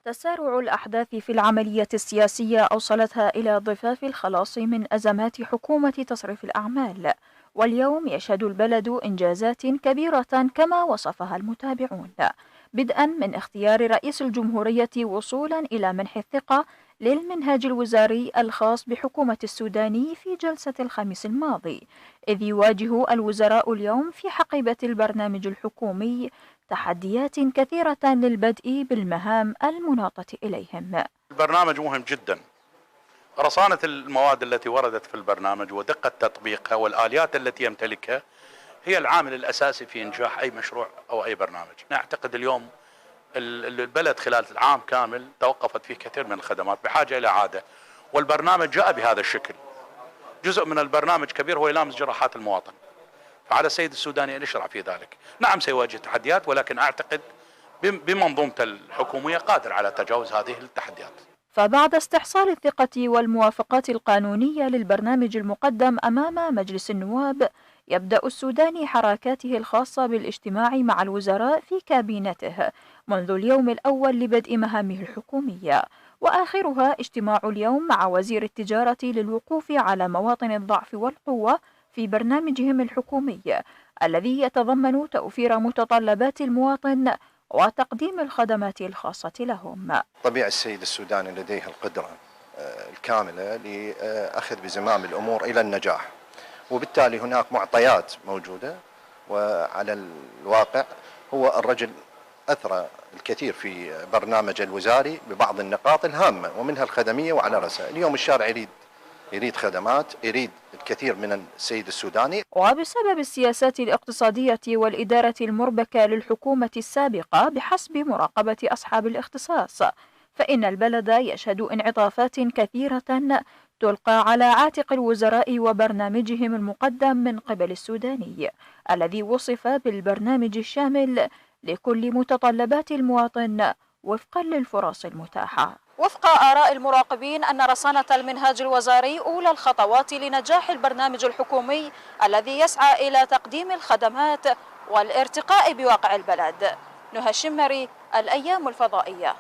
تسارع الأحداث في العملية السياسية أوصلتها إلى ضفاف الخلاص من أزمات حكومة تصريف الأعمال، واليوم يشهد البلد إنجازات كبيرة كما وصفها المتابعون، بدءا من اختيار رئيس الجمهورية وصولا إلى منح الثقة للمنهاج الوزاري الخاص بحكومة السودان في جلسة الخميس الماضي، إذ يواجه الوزراء اليوم في حقيبة البرنامج الحكومي تحديات كثيرة للبدء بالمهام المناطة إليهم. البرنامج مهم جدا. رصانة المواد التي وردت في البرنامج ودقة تطبيقها والآليات التي يمتلكها هي العامل الأساسي في إنجاح أي مشروع أو أي برنامج. نعتقد اليوم البلد خلال العام كامل توقفت فيه كثير من الخدمات بحاجة إلى إعادة، والبرنامج جاء بهذا الشكل. جزء من البرنامج كبير هو يلامس جراحات المواطن، فعلى السيد السوداني أن يشرع في ذلك. نعم سيواجه تحديات، ولكن أعتقد بمنظومته الحكومية قادر على تجاوز هذه التحديات. فبعد استحصال الثقة والموافقات القانونية للبرنامج المقدم أمام مجلس النواب، يبدأ السوداني حركاته الخاصة بالاجتماع مع الوزراء في كابينته منذ اليوم الأول لبدء مهامه الحكومية، وآخرها اجتماع اليوم مع وزير التجارة للوقوف على مواطن الضعف والقوة في برنامجهم الحكومي الذي يتضمن توفير متطلبات المواطن وتقديم الخدمات الخاصة لهم. طبيعي السيد السوداني لديه القدرة الكاملة لأخذ بزمام الأمور إلى النجاح، وبالتالي هناك معطيات موجودة، وعلى الواقع هو الرجل أثرى الكثير في برنامج الوزاري ببعض النقاط الهامة ومنها الخدمية وعلى رأسها. اليوم الشارع يريد خدمات، يريد الكثير من السيد السوداني. وبسبب السياسات الاقتصادية والإدارة المربكة للحكومة السابقة بحسب مراقبة أصحاب الاختصاص، فإن البلد يشهد انعطافات كثيرة تلقى على عاتق الوزراء وبرنامجهم المقدم من قبل السوداني الذي وصف بالبرنامج الشامل لكل متطلبات المواطن وفقا للفرص المتاحة. وفق آراء المراقبين أن رصانة المنهاج الوزاري أولى الخطوات لنجاح البرنامج الحكومي الذي يسعى إلى تقديم الخدمات والارتقاء بواقع البلد. نهى الشمري، الأيام الفضائية.